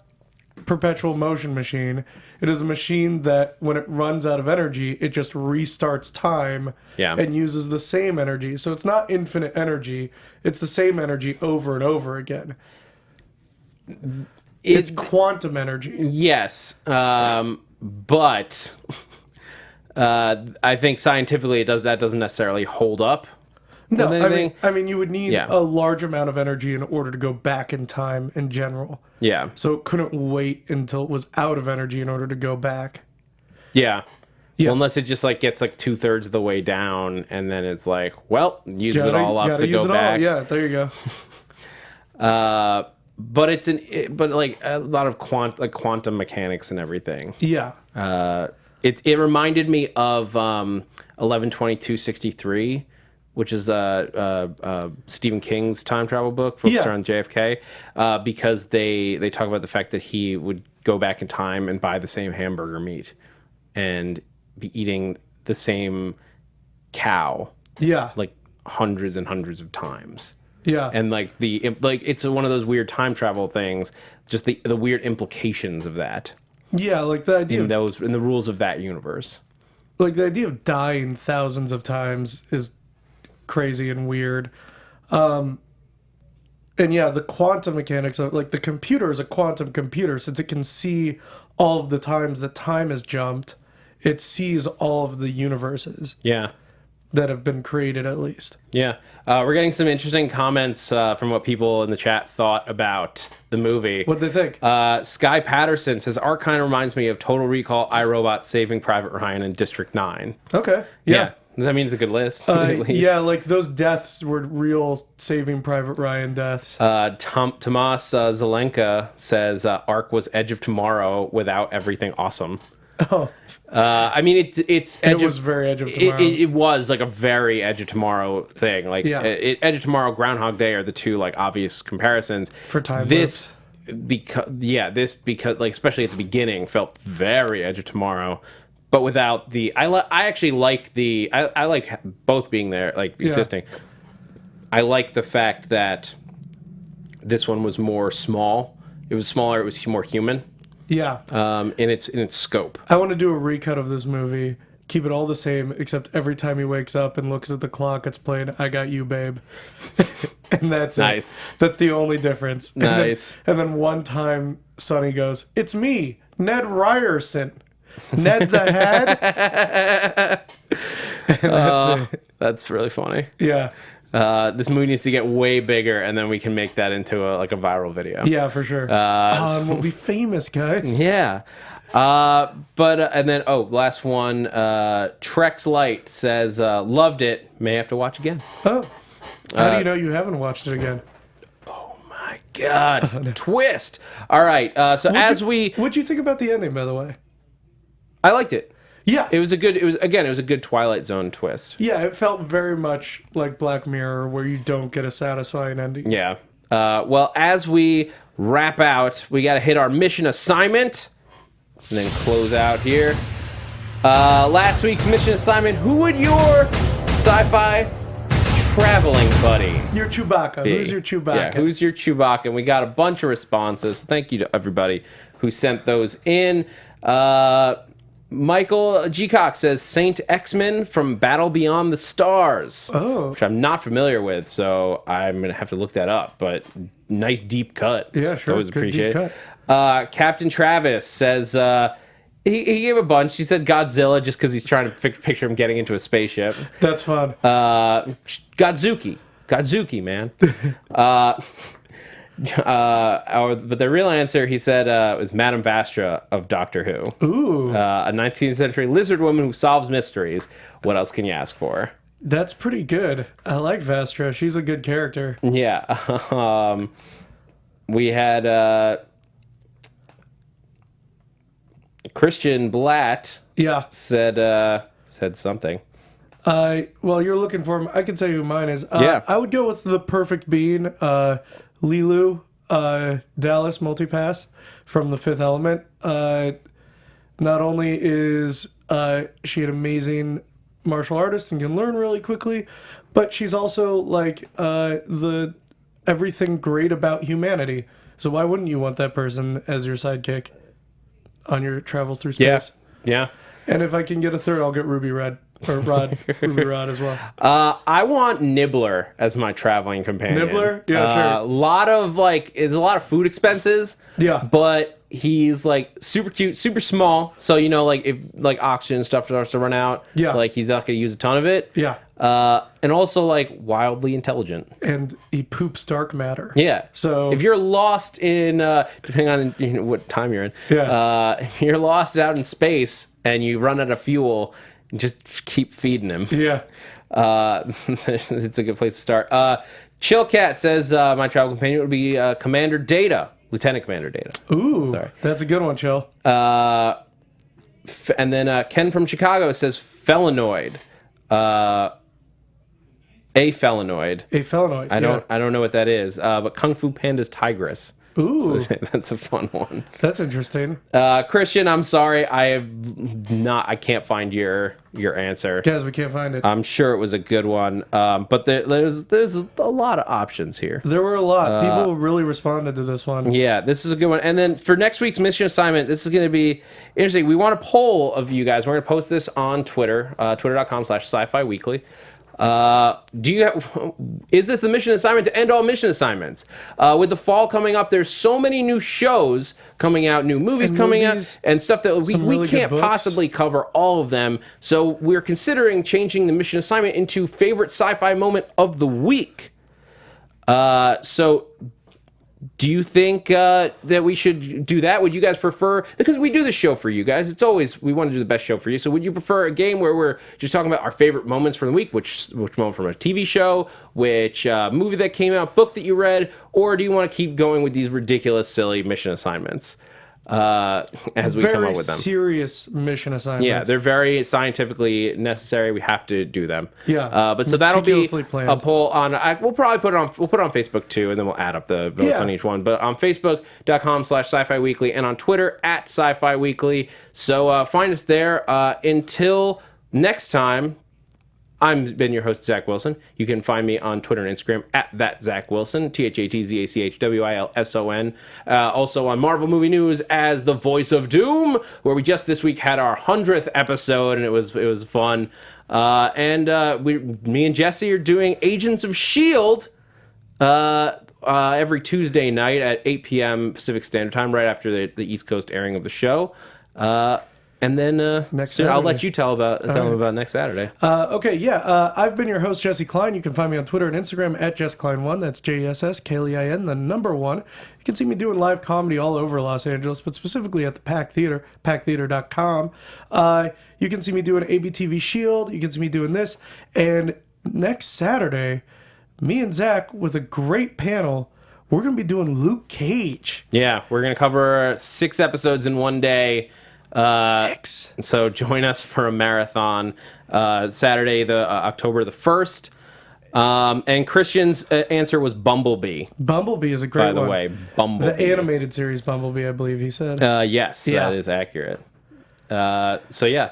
perpetual motion machine. It is a machine that when it runs out of energy, it just restarts time and uses the same energy. So it's not infinite energy. It's the same energy over and over again. It's quantum energy. Yes. But I think scientifically that doesn't necessarily hold up. No, I mean, you would need a large amount of energy in order to go back in time in general. Yeah. So it couldn't wait until it was out of energy in order to go back. Yeah. Well, unless it just like gets like 2/3 of the way down, and then it's like, well, use it all up to go back. Yeah, there you go. But but like a lot of quantum mechanics and everything. Yeah. It reminded me of 11/22/63. Which is Stephen King's time travel book focused around JFK, because they talk about the fact that he would go back in time and buy the same hamburger meat and be eating the same cow, like hundreds and hundreds of times. Yeah, and like it's one of those weird time travel things, just the weird implications of that. Yeah, like the idea in the rules of that universe. Like the idea of dying thousands of times is crazy and weird. And yeah, the quantum mechanics of like the computer is a quantum computer, since it can see all of the times that time has jumped. It sees all of the universes that have been created, at least. Yeah. We're getting some interesting comments from what people in the chat thought about the movie. What'd they think? Sky Patterson says, art kind of reminds me of Total Recall, iRobot, Saving Private Ryan, and District 9. Okay. Yeah. Does that mean it's a good list? Yeah, like those deaths were real Saving Private Ryan deaths. Tomas Zelenka says ARQ was Edge of Tomorrow without everything awesome. Oh. I mean, it was very Edge of Tomorrow. It was like a very Edge of Tomorrow thing. Like Edge of Tomorrow, Groundhog Day are the two like obvious comparisons. For time this because like especially at the beginning felt very Edge of Tomorrow. But without the, I actually like I like both being there, like existing. I like the fact that this one was more small. It was smaller. It was more human. Yeah. In its scope. I want to do a recut of this movie. Keep it all the same, except every time he wakes up and looks at the clock, it's playing "I Got You, Babe," and that's nice. That's the only difference. Nice. And then one time, Sonny goes, "It's me, Ned Ryerson." Ned the Head. And that's it. That's really funny. Yeah. This movie needs to get way bigger, and then we can make that into a viral video. Yeah, for sure. And we'll be famous, guys. Yeah. And then last one. Trex Light says loved it. May have to watch again. Oh. How do you know you haven't watched it again? My God, twist. All right. What'd you think about the ending, by the way? I liked it. Yeah. It was a good Twilight Zone twist. Yeah, it felt very much like Black Mirror, where you don't get a satisfying ending. Yeah. Well, as we wrap out, we got to hit our mission assignment and then close out here. Last week's mission assignment: who would your sci-fi traveling buddy? Your Chewbacca. be? Who's your Chewbacca? Yeah, who's your Chewbacca? And we got a bunch of responses. Thank you to everybody who sent those in. Michael G. Cox says Saint X-Men from Battle Beyond the Stars. Oh. Which I'm not familiar with, so I'm going to have to look that up. But nice deep cut. Yeah, sure. Always Good appreciate deep it. Captain Travis says he gave a bunch. He said Godzilla just because he's trying to picture him getting into a spaceship. That's fun. Godzuki, man. But the real answer, he said, was Madame Vastra of Doctor Who. Ooh. A 19th century lizard woman who solves mysteries. What else can you ask for? That's pretty good. I like Vastra. She's a good character. Yeah. We had Kristian Blatt. Yeah. Said something. Well, you're looking for him. I can tell you who mine is. Yeah. I would go with the perfect being, Lilu, Dallas Multipass from The Fifth Element. Not only is she an amazing martial artist and can learn really quickly, but she's also like the everything great about humanity. So why wouldn't you want that person as your sidekick on your travels through space? Yeah. And if I can get a third, I'll get Ruby Rod Ruby Rod as well. I want Nibbler as my traveling companion. Nibbler? Yeah, sure. It's a lot of food expenses. Yeah. But he's like super cute, super small. So like if like oxygen stuff starts to run out, yeah, like he's not gonna use a ton of it. Yeah. And also like wildly intelligent. And he poops dark matter. Yeah. So if you're lost in depending on what time you're in, if you're lost out in space and you run out of fuel, just keep feeding him. Yeah. It's a good place to start. Chillcat says my travel companion would be Commander Data, Lieutenant Commander Data. Ooh, sorry, that's a good one, Chill. And then Ken from Chicago says Felinoid. A Felinoid. A Felinoid. I don't know what that is. But Kung Fu Panda's Tigress. Ooh, So that's a fun one. That's interesting. Kristian, I'm sorry, I can't find your answer. Guys, we can't find it. I'm sure it was a good one, but there's a lot of options here. There were a lot. People really responded to this one. Yeah, this is a good one. And then for next week's mission assignment, this is going to be interesting. We want a poll of you guys. We're going to post this on Twitter, twitter.com/Sci-Fi Weekly. Is this the mission assignment to end all mission assignments? With the fall coming up, there's so many new shows coming out, new movies coming out, and stuff that we can't possibly cover all of them. So we're considering changing the mission assignment into favorite sci-fi moment of the week. So do you think that we should do that? Would you guys prefer, because we do this show for you guys, it's always, we want to do the best show for you. So would you prefer a game where we're just talking about our favorite moments from the week, which moment from a TV show, which movie that came out, book that you read, or do you want to keep going with these ridiculous, silly mission assignments as we come up with them? Very serious mission assignments. Yeah, they're very scientifically necessary. We have to do them. Yeah, but so that'll be planned. a poll on. We'll probably put it on. We'll put it on Facebook too, and then we'll add up the votes on each one. But on Facebook.com/Sci-Fi Weekly and on Twitter @Sci-Fi Weekly. So find us there. Until next time. I've been your host, Zach Wilson. You can find me on Twitter and Instagram @ThatZachWilson, ThatZachWilson. Also on Marvel Movie News as the voice of Doom, where we just this week had our 100th episode, and it was fun. Me and Jesse are doing Agents of S.H.I.E.L.D. Every Tuesday night at 8 p.m. Pacific Standard Time, right after the East Coast airing of the show. And then Next soon, I'll Saturday. let you tell them about next Saturday. I've been your host, Jesse Klein. You can find me on Twitter and Instagram at JessKlein1. That's JessKlein, the number 1. You can see me doing live comedy all over Los Angeles, but specifically at the Pack Theater, packtheater.com. You can see me doing ABTV Shield. You can see me doing this. And next Saturday, me and Zach, with a great panel, we're going to be doing Luke Cage. Yeah, we're going to cover 6 episodes in one day. 6. So join us for a marathon Saturday, October the 1st. And Kristian's answer was Bumblebee. Bumblebee is a great one. By the way, Bumblebee. The animated series Bumblebee, I believe he said. Yes, Yeah. that is accurate. So yeah.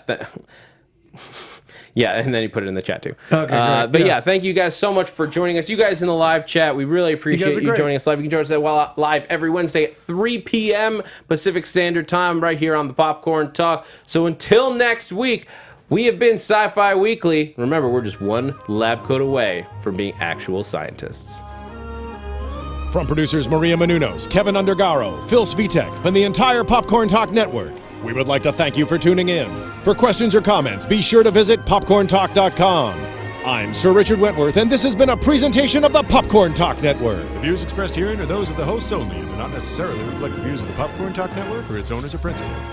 Yeah, and then he put it in the chat too. Okay, great. But yeah, thank you guys so much for joining us. You guys in the live chat, we really appreciate you joining us live. You can join us live every Wednesday at 3 p.m. Pacific Standard Time right here on the Popcorn Talk. So until next week, we have been Sci-Fi Weekly. Remember, we're just one lab coat away from being actual scientists. From producers Maria Menounos, Kevin Undergaro, Phil Svitek, and the entire Popcorn Talk Network, we would like to thank you for tuning in. For questions or comments, be sure to visit popcorntalk.com. I'm Sir Richard Wentworth, and this has been a presentation of the Popcorn Talk Network. The views expressed herein are those of the hosts only and do not necessarily reflect the views of the Popcorn Talk Network or its owners or principals.